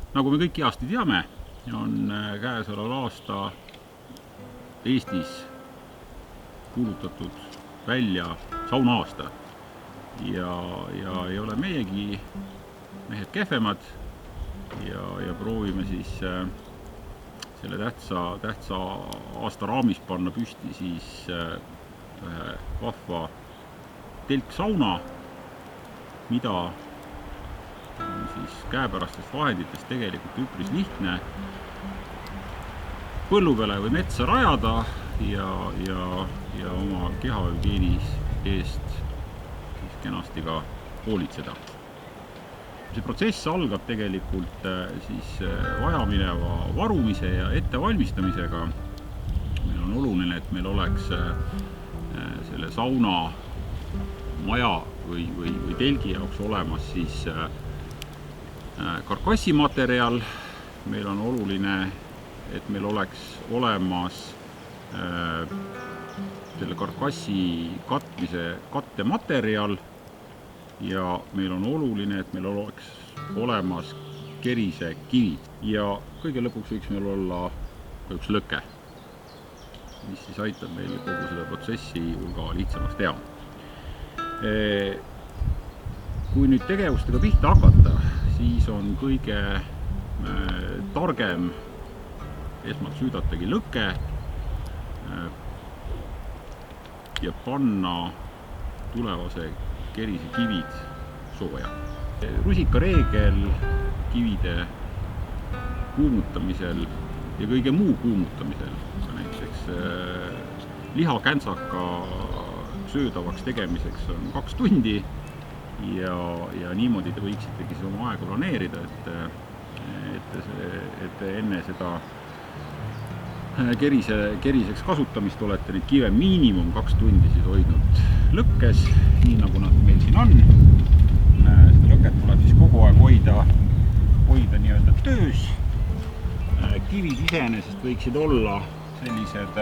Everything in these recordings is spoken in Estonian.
Nagu me kõik heasti teame, on käesoleval aasta Eestis kuulutatud välja saunaaasta ja ei ole meiegi mehed kehvemad ja proovime siis selle tähtsa aasta raamis panna püsti siis ühe vahva telksauna, mida on siis käepärastest vahenditest tegelikult üpris lihtne põllu peale või metsa rajada ja oma kehahügieeni eest siis kenasti ka hoolitseda. See protsess algab tegelikult siis vajamineva varumise ja ettevalmistamisega. Meil on oluline, et meil oleks selle sauna maja või telgi jaoks olemas siis karkassimaterjal. Meil on oluline, et meil oleks olemas selle karkassi katmise kattematerjal ja meil on oluline, et meil oleks olemas kerisekivid ja kõige lõpuks võiks meil olla ka üks lõke, mis siis aitab meil kogu seda protsessi hulga lihtsamaks teha. Kui nüüd tegevustega pihta hakata, siis on kõige targem esmalt süüdatagi lõke ja panna tulevase kerise kivid sooja. Rusikareegel kivide kuumutamisel ja kõige muu kuumutamisel, näiteks lihakänsaka söödavaks tegemiseks on 2 tundi ja niimoodi te võiksitegi oma aega planeerida, et enne seda keriseks kasutamist olete neid kive miinimum 2 tundi siis hoidnud lõkkes, nii nagu nad meil siin on. Seda lõket tuleb siis kogu aeg hoida nii-öelda töös. Kivid iseenesest võiksid olla sellised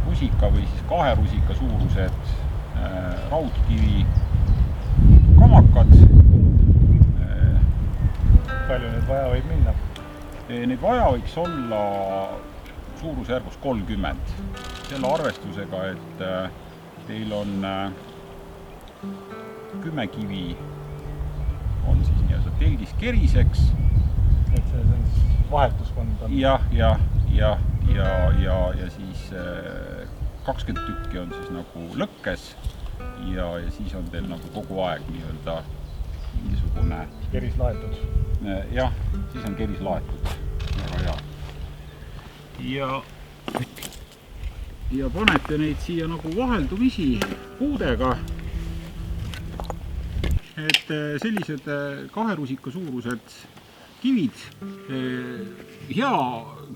rusika või siis 2 rusika suurused raudkivi kamakad. Palju neid vaja võib minna? Neid vaja võiks olla suurusjärgus 30. Selle arvestusega, et teil on 10 kivi on siis nii-öelda telgis keriseks. Et see on vahetuskond on? Ja siis 20 tükki on siis nagu lõkkes ja siis on teil nagu kogu aeg nii-öelda mingisugune keris laetud. Jah, siis on keris laetud. Väga hea. Ja panete neid siia nagu vaheldumisi puudega. Et sellised 2 rusika suurused kivid,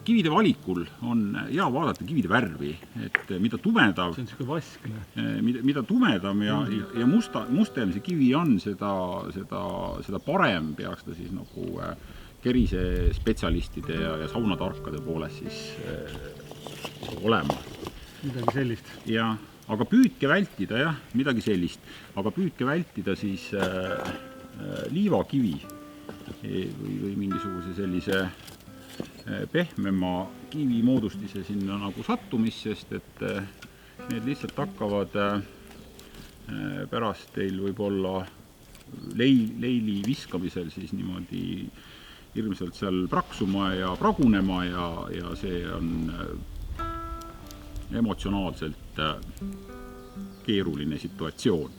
kivide valikul on hea vaadata kivide värvi, et mida tumedam, see on selline vaskne. Mida tumedam ja mustem see kivi on, seda parem peaks ta siis nagu kerise spetsialistide ja saunatarkade poolest siis olema. Midagi sellist. Ja, aga püüdke vältida, midagi sellist, aga püüdke vältida siis liivakivi või mingisuguse sellise pehmema kivi moodustise sinna nagu sattumist, sest et need lihtsalt hakkavad pärast teil võib-olla leili viskamisel siis niimoodi hirmsalt seal praksuma ja pragunema ja see on emotsionaalselt keeruline situatsioon.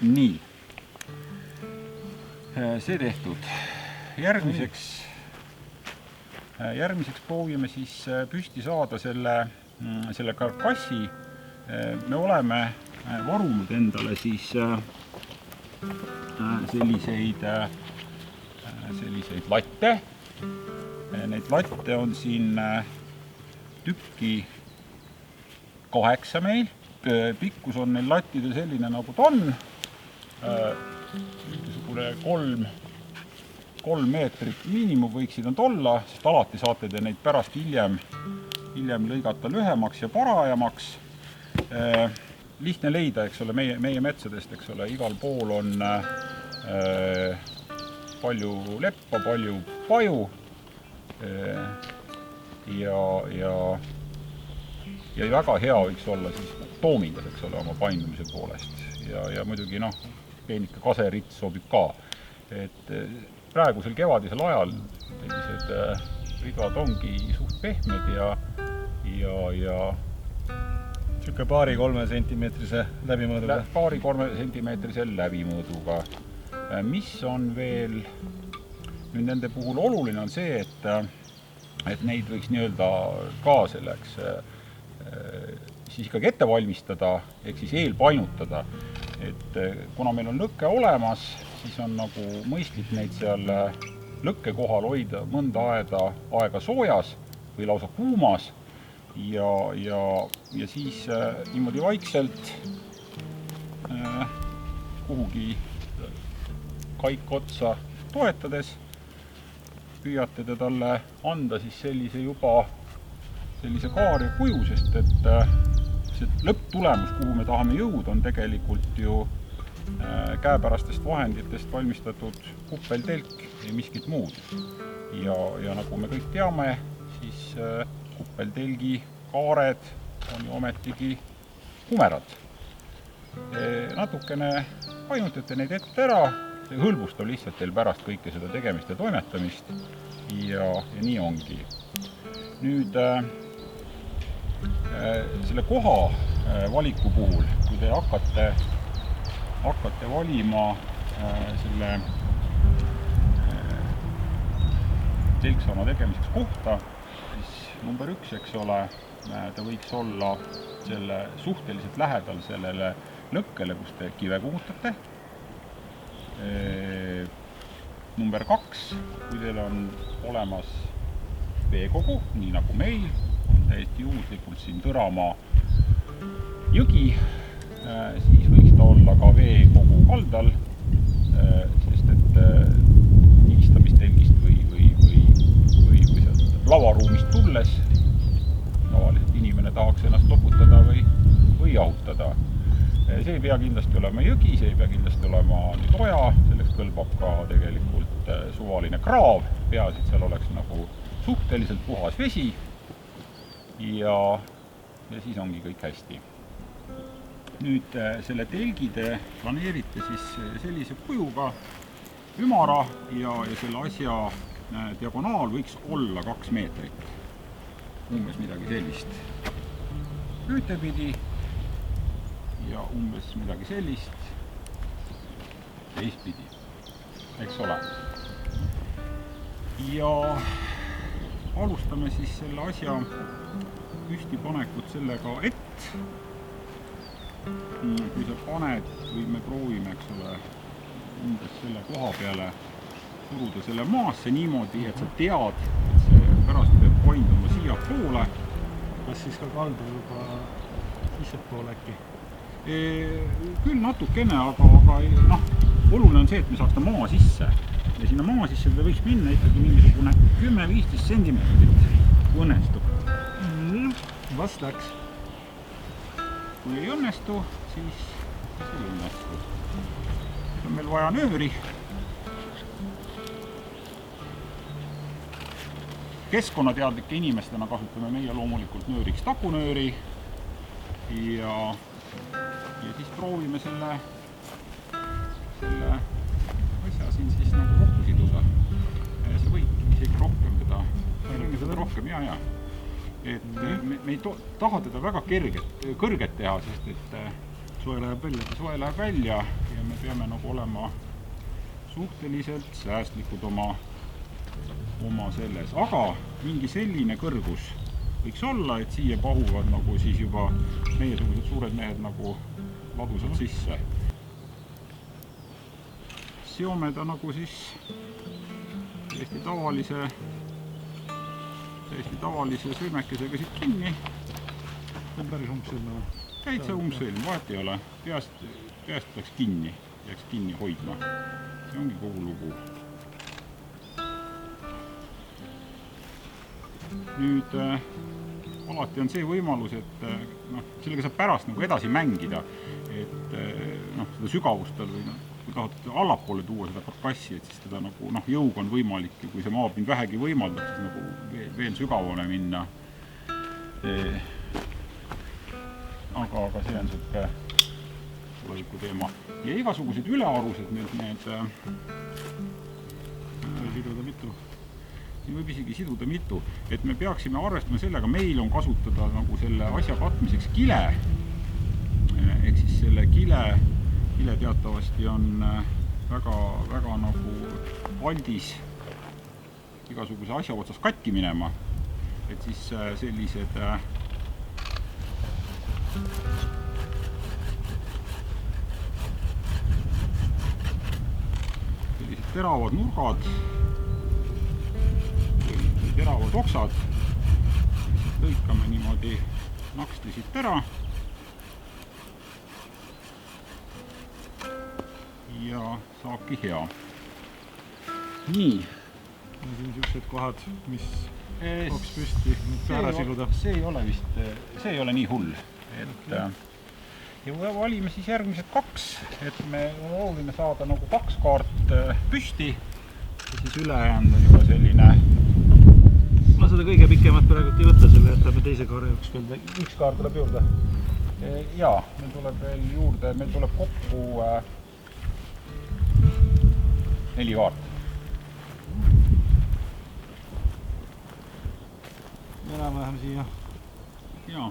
Nii. See tehtud. Järgmiseks proovime siis püsti saada selle karkassi. Me oleme varunud endale siis selliseid latte. Neid latte on siin tükki 8 meil. Pikkus on neil lattidel selline nagu ta on. Mingisugune 3 meetrit miinimum võiksid nad olla, sest alati saate te neid pärast hiljem lõigata lühemaks ja parajamaks. Lihtne leida, eks ole, meie metsadest, eks ole, igal pool on palju leppa, palju paju ja väga hea võiks olla siis toomingas, eks ole, oma paindumise poolest. Ja muidugi peenike kaserits sobib ka. Et praegusel kevadisel ajal sellised ridvad ongi suht pehmed ja Siuke 2-3 sentimeetrise läbimõõduga. 2-3 sentimeetrise läbimõõduga. Mis on veel nüüd nende puhul oluline on see, et neid võiks nii-öelda ka selleks siis ikkagi ette valmistada, ehk siis eelpainutada. Et kuna meil on lõkke olemas, siis on nagu mõistlik neid seal lõkke kohal hoida mõnda aega soojas või lausa kuumas ja siis niimoodi vaikselt kuhugi kaikotsa toetades püüate te talle anda siis sellise kaarja kuju, sest et see lõpptulemus, kuhu me tahame jõuda, on tegelikult ju käepärastest vahenditest valmistatud kuppeltelk ja miskit muud. Ja nagu me kõik teame, siis kuppeltelgi kaared on ju ometigi kumerad. Natukene painutate neid ette ära, see hõlbustab lihtsalt teil pärast kõike seda tegemist ja toimetamist ja nii ongi. Nüüd selle koha valiku puhul, kui te hakkate valima selle telksauna tegemiseks kohta, siis number 1, eks ole, ta võiks olla selle suhteliselt lähedal sellele lõkkele, kus te kive kuhutate. Number 2, kui teil on olemas veekogu, nii nagu meil, on täiesti juhuslikult siin Tõramaa jõgi, siis võiks ta olla ka veekogu kaldal, sest et niistamistelgist või sealt lavaruumist tulles tavaliselt inimene tahaks ennast loputada või jahutada. See ei pea kindlasti olema jõgi, see ei pea kindlasti olema oja, selleks kõlbab ka tegelikult suvaline kraav, peaasi, et seal oleks nagu suhteliselt puhas vesi ja siis ongi kõik hästi. Nüüd selle telgi te planeerite siis sellise kujuga ümara ja selle asja diagonaal võiks olla 2 meetrit. Umbes midagi sellist. Ühtepidi ja umbes midagi sellist teistpidi, eks ole. Ja alustame siis selle asja püstipanekut sellega, et kui sa paned või me proovime, eks ole, umbes selle koha peale suruda selle maasse niimoodi, et sa tead, et see pärast peab painduma siia poole. Kas siis ka kaldu juba sissepoole äkki? Küll natukene, aga oluline on see, et me saaks ta maa sisse. Ja sinna maa sisse ta võiks minna ikkagi mingisugune 10-15 sentimeetrit, kui õnnestub. Vast läks. Kui ei õnnestu, siis ei õnnestu. Nüüd on meil vaja nööri. Keskkonnateadlike inimestena kasutame meie loomulikult nööriks takunööri ja siis proovime selle asja siin siis nagu kokku siduda. See võib isegi rohkem teda rohkem, ja. Et me ei taha teda väga kõrget teha, sest et soe läheb välja ja me peame nagu olema suhteliselt säästlikud oma selles. Aga mingi selline kõrgus võiks olla, et siia pahuvad nagu siis juba meiesugused suured mehed nagu ladusad sisse. Seome ta nagu siis täiesti tavalise sõimekesega siit kinni. See on päris umbsõlm. Täitsa umbsõlm, vahet ei ole. Peast peaks kinni hoidma. See ongi kogu lugu. Nüüd alati on see võimalus, et sellega saab pärast nagu edasi mängida, et seda sügavust tal või kui tahad allapoole tuua seda karkassi, et siis teda nagu jõuga on võimalik ja kui see maapind vähegi võimaldab, siis nagu veel sügavale minna. Aga see on siuke tuleviku teema. Ja igasugused ülearused need siduda mitu. Siin võib isegi siduda mitu, et me peaksime arvestama sellega, meil on kasutada nagu selle asja katmiseks kile. Ehk siis selle kile teatavasti on väga nagu valdis igasuguse asja otsas katki minema. Et siis sellised teravad nurgad või teravad oksad. Lõikame niimoodi naksti siit ära. Ja saabki hea. Nii. Siin siuksed kohad, mis oks püsti ära siluda. See ei ole vist, see ei ole nii hull. Ja valime siis järgmised 2, et me on oluline saada nagu 2 kaart püsti ja siis ülejäänud on juba selline. Ma seda kõige pikemat praegu ei võtta selle, jätame teise kaare jaoks veel. Üks kaar tuleb juurde? Jaa, meil tuleb veel juurde, meil tuleb kokku 4 kaart. Enam-vähem siia. Jaa.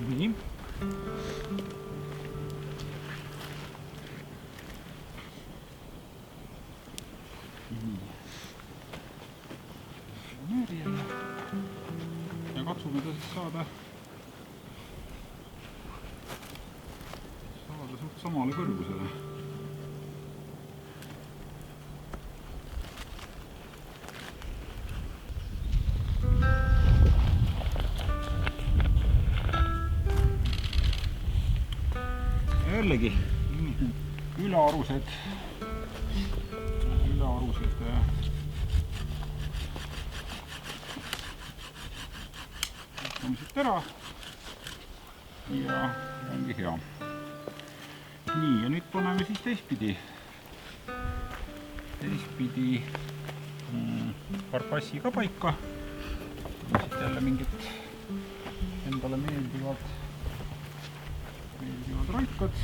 Nii. Ja katsume ta siis saada suht samale kõrgusele. Jällegi ülearused võtame siit ära ja ongi hea. Nii, ja nüüd paneme siis teistpidi karkassi ka paika. Siit jälle mingid endale meeldivad roikad.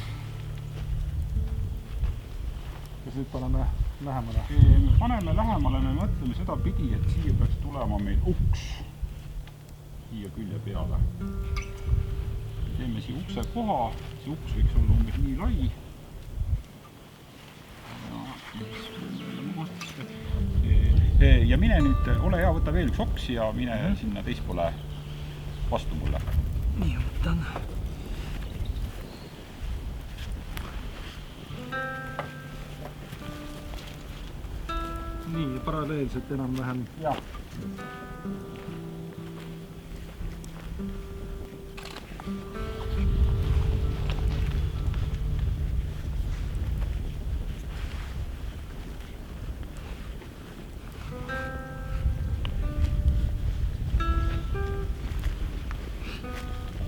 Kas nüüd paneme lähemale? Me paneme lähemale, me mõtleme seda pidi, et siia peaks tulema meil uks siia külje peale. Teeme siia ukse koha, see uks võiks olla umbes nii lai. Ja mine nüüd, ole hea, võta veel üks oks ja mine sinna teispoole vastu mulle. Nii, võtan. Nii, paralleelselt enam-vähem. Jah.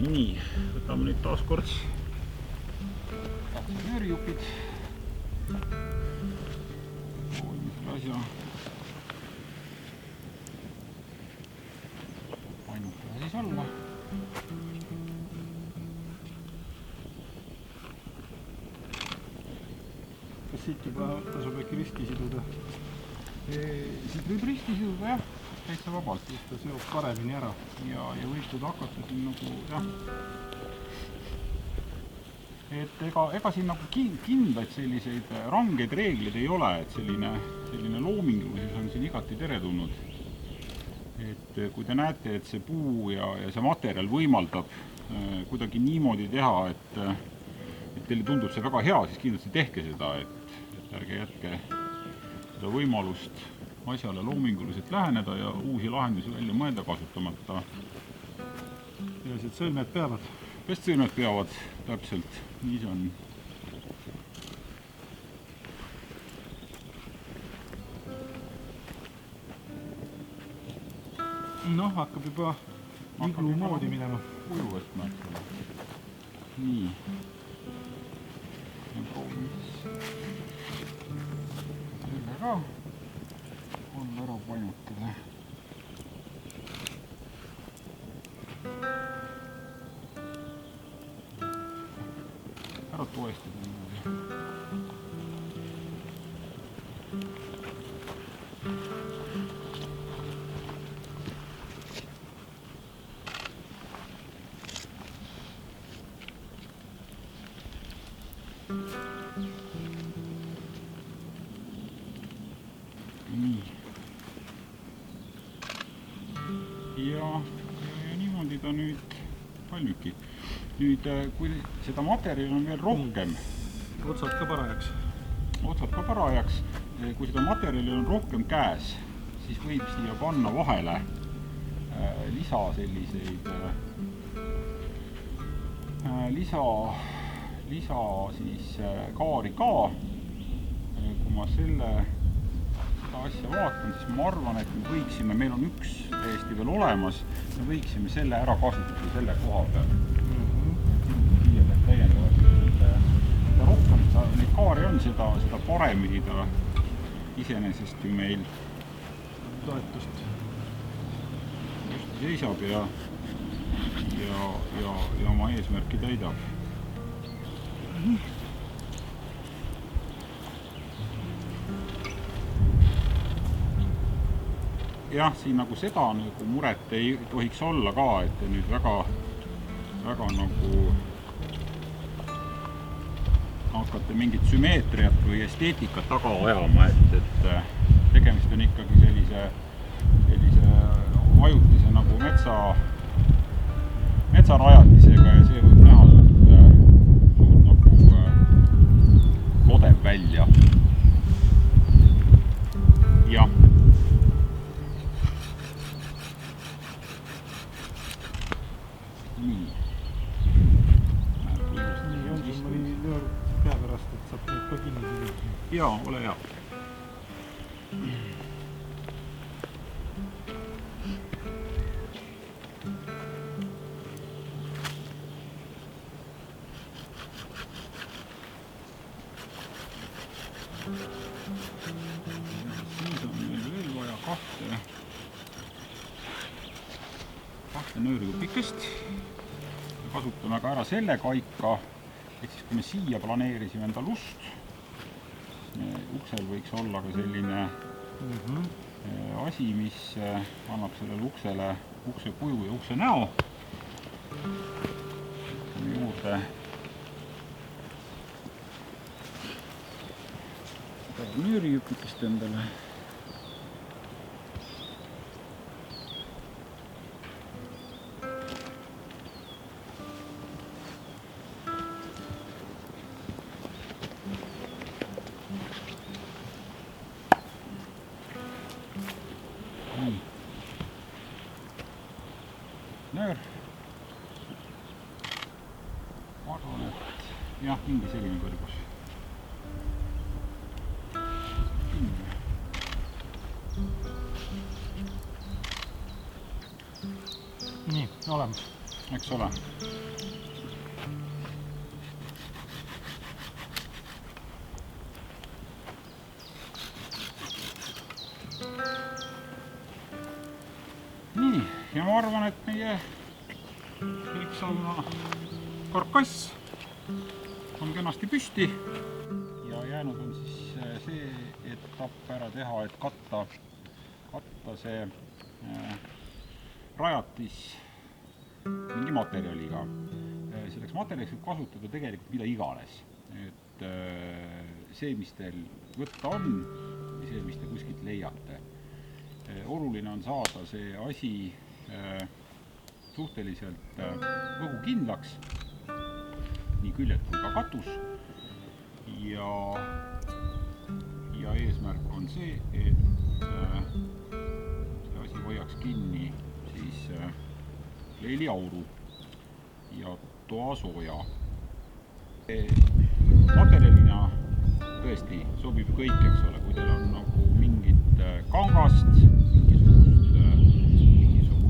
Nii, võtame nüüd taas kord nöörijupid. Hoolime selle asja. Painutame siis alla. Kas siit juba tasub äkki risti siduda? Siit võib risti siduda, jah. Täitsa vabalt. Ta seob paremini ära. Ja võib seda hakata siin nagu, jah. Et ega siin nagu kindlaid selliseid rangeid reegleid ei ole, et selline loomingulisus on siin igati teretulnud. Et kui te näete, et see puu ja see materjal võimaldab kuidagi niimoodi teha, et teile tundub see väga hea, siis kindlasti tehke seda, et ärge jätke seda võimalust asjale loominguliselt läheneda ja uusi lahendusi välja mõelda kasutamata. Ja siit sõlmed peavad. Just sõlmed peavad, täpselt, nii see on. noh, hakkab juba iglu moodi minema. Kuju võtma, eks ole. Nii. Ja proovime siis selle ka olla ära painutada. Ära toestada niimoodi. Nii. Ja niimoodi ta nüüd valmibki. Nüüd, kui seda materjali on veel rohkem, otsad ka parajaks, kui seda materjali on rohkem käes, siis võib siia panna vahele lisa selliseid lisa siis kaari ka. Kui ma seda asja vaatan, siis ma arvan, et me võiksime, meil on üks täiesti veel olemas, me võiksime selle ära kasutada selle koha peal. Täiendavalt, et rohkem neid kaari on, seda paremini ta iseenesest ju meil toetust seisab ja oma eesmärki täidab. Jah, siin nagu seda nagu muret ei tohiks olla ka, et nüüd väga nagu hakkate mingit sümmeetriat või esteetikat taga ajama, et tegemist on ikkagi sellise ajutise nagu metsarajatisega ja see võib näha suurt nagu lodev välja. Jah. Nii. Päevarast, et saab neid ka kinni teha. Jaa, ole hea. Siis on meil veel vaja kahte nöörjupikest. Kasutame ka ära selle kaika. Et siis kui me siia planeerisime enda lust, uksel võiks olla ka selline asi, mis annab sellele uksele ukse kuju ja ukse näo. Juurde nöörijupikest endale. Nöör. Ma arvan, et jah, mingi selline kõrgus. Nii, oleme. Eks ole. Nii, ja ma arvan, et meie võiks olla karkass on kenasti püsti ja jäänud on siis see etapp ära teha, et katta see rajatis mingi materjaliga. Selleks materjaliks võib kasutada tegelikult mida iganes. Et see, mis teil võtta on või see, mis te kuskilt leiate. Oluline on saada see asi suhteliselt õhukindlaks, nii küljed kui ka katus. Ja eesmärk on see, et see asi hoiaks kinni siis leiliauru ja toasooja. Materjalina tõesti sobib kõik, eks ole, kui teil on nagu mingit kangast, mingisugust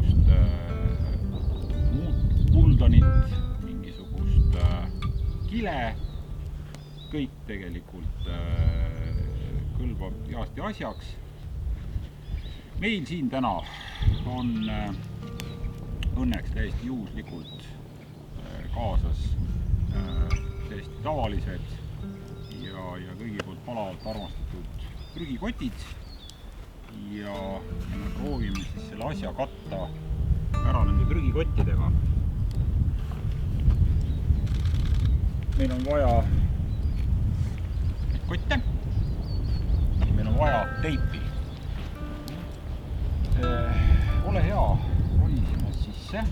portlanit, mingisugust kile, kõik tegelikult kõlbab heasti asjaks. Meil siin täna on õnneks täiesti juhuslikult kaasas täiesti tavalised ja kõigi poolt palavalt armastatud prügikotid ja me proovime siis selle asja katta ära nende prügikottidega. Meil on vaja kotte, meil on vaja teipi. Ole hea, oli sinna sisse.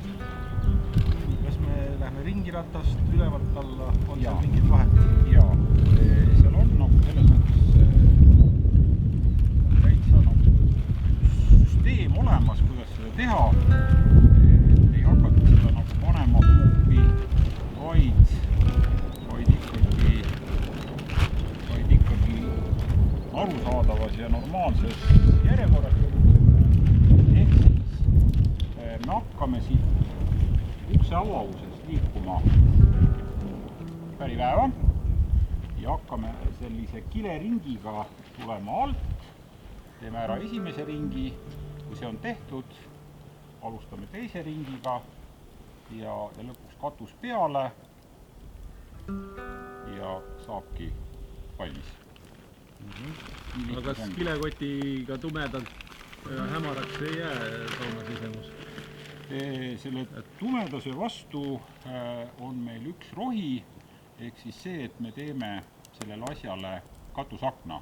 Kas me lähme ringiratast ülevalt alla, on seal mingid vahendid? Jaa, seal on selles mõttes täitsa süsteem olemas, kuidas seda teha. Et ei hakata seda panema kuupi, vaid ikkagi arusaadavas ja normaalses järjekorras. Ehk siis me hakkame siit ukse avausest liikuma päripäeva ja hakkame sellise kileringiga tulema alt. Teeme ära esimese ringi, kui see on tehtud, alustame teise ringiga ja lõpuks katus peale ja saabki valmis. Aga kas kilekotiga tumedalt hämaraks ei jää sauna sisemus? Selle tumeduse vastu on meil üks rohi, ehk siis see, et me teeme sellele asjale katusakna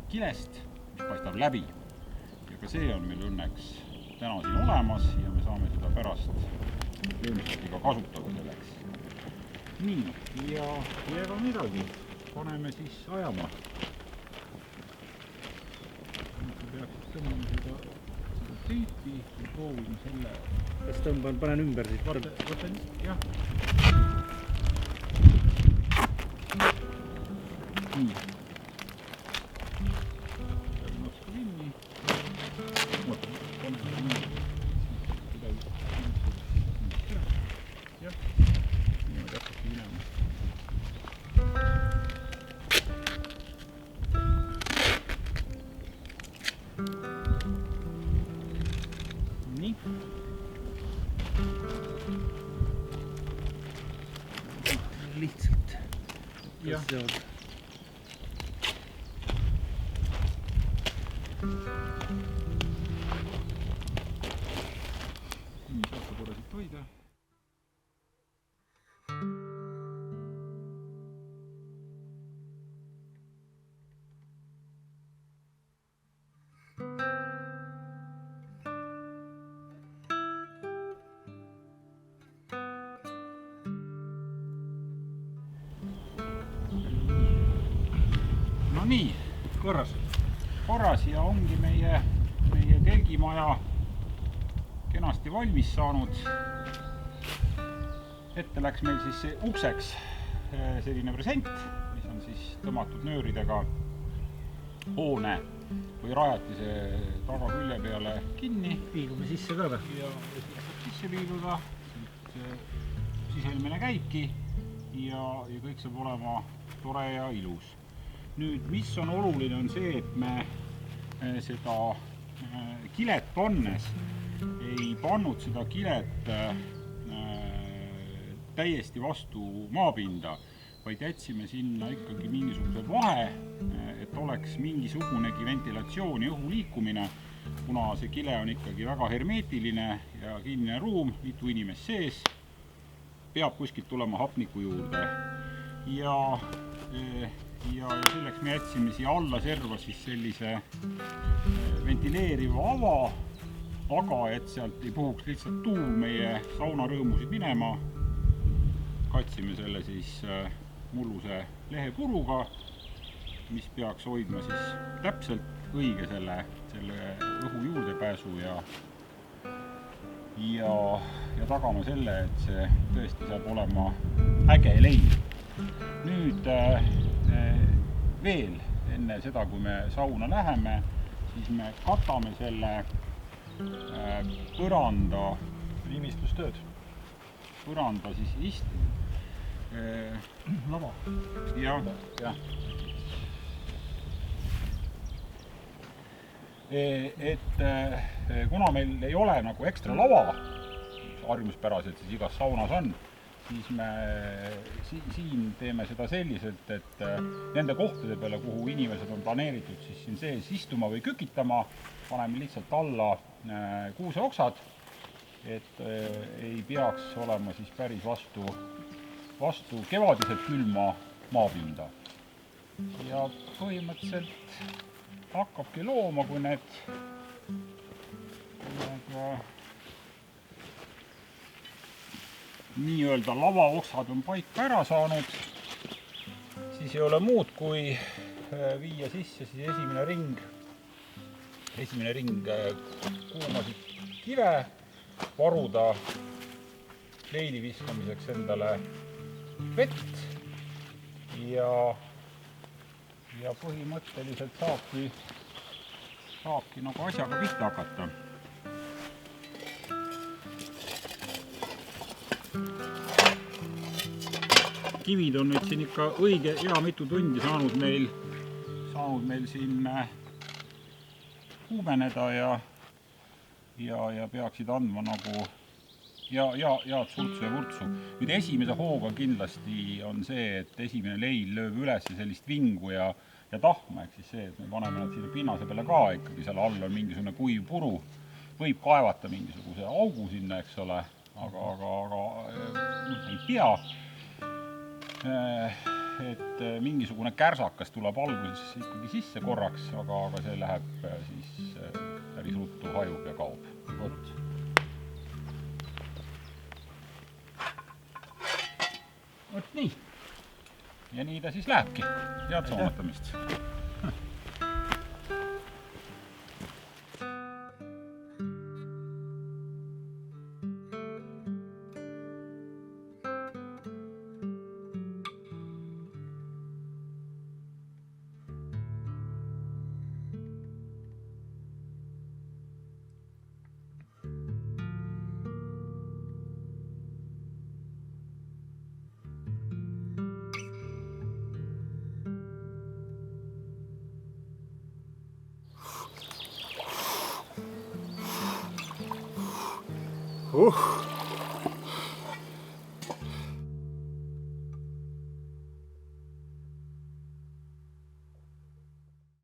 kilest, mis paistab läbi. Ja ka see on meil õnneks täna siin olemas ja me saame seda pärast ilmselt ka kasutada selleks. Nii, ja ega midagi, paneme siis ajama. Peaks tõmbama seda teipi ja proovime selle. Kas tõmban, panen ümber siis? Võtan, jah. Nii. Peab natuke kinni. Panen jah, niimoodi hakkabki minema. Nii. Lihtsalt. Jah. Nii, saab korra siit hoida. No nii, korras ja ongi meie telgimaja kenasti valmis saanud. Ette läks meil siis ukseks selline present, mis on siis tõmmatud nööridega hoone või rajatise tagakülje peale kinni. Viilume sisse ka või? Ja sisse viiluda, sisenemine käibki ja kõik saab olema tore ja ilus. Nüüd, mis on oluline, on see, et me seda kilet pannes ei pannud seda kilet täiesti vastu maapinda, vaid jätsime sinna ikkagi mingisuguse vahe, et oleks mingisugunegi ventilatsioon ja õhu liikumine, kuna see kile on ikkagi väga hermeetiline ja kinnine ruum, mitu inimest sees, peab kuskilt tulema hapniku juurde. Ja selleks me jätsime siia alla serva siis sellise ventileeriva ava, aga et sealt ei puhuks lihtsalt tuul meie saunarõõmusid minema, katsime selle siis mulluse lehepuruga, mis peaks hoidma siis täpselt õige selle õhu juurdepääsu ja tagama selle, et see tõesti saab olema äge leib. Nüüd veel enne seda, kui me sauna läheme, siis me katame selle põranda viimistlustööd. põranda siis lava. jah. Et kuna meil ei ole nagu ekstra lava, harjumuspäraselt siis igas saunas on, siis me siin teeme seda selliselt, et nende kohtade peale, kuhu inimesed on planeeritud siis siin sees istuma või kükitama, paneme lihtsalt alla kuuseoksad, et ei peaks olema siis päris vastu kevadiselt külma maapinda. Ja põhimõtteliselt hakkabki looma, kui need nii-öelda lavaoksad on paika ära saanud, siis ei ole muud, kui viia sisse siis esimene ring kuumasid kive, varuda leili viskamiseks endale vett ja põhimõtteliselt saabki nagu asjaga pihta hakata. Kivid on nüüd siin ikka õige hea mitu tundi saanud meil siin kuumeneda ja peaksid andma nagu head sultsu ja vurtsu. Nüüd esimese hooga kindlasti on see, et esimene leil lööb üles sellist vingu ja tahma, ehk siis see, et me paneme nad sinna pinnase peale ka, ikkagi seal all on mingisugune kuiv puru, võib kaevata mingisuguse augu sinna, eks ole, aga ei pea. Et mingisugune kärsakas tuleb alguses ikkagi sisse korraks, aga see läheb siis päris ruttu hajub ja kaob. Võt. Võt nii. Ja nii ta siis lähebki. Head soomatamist.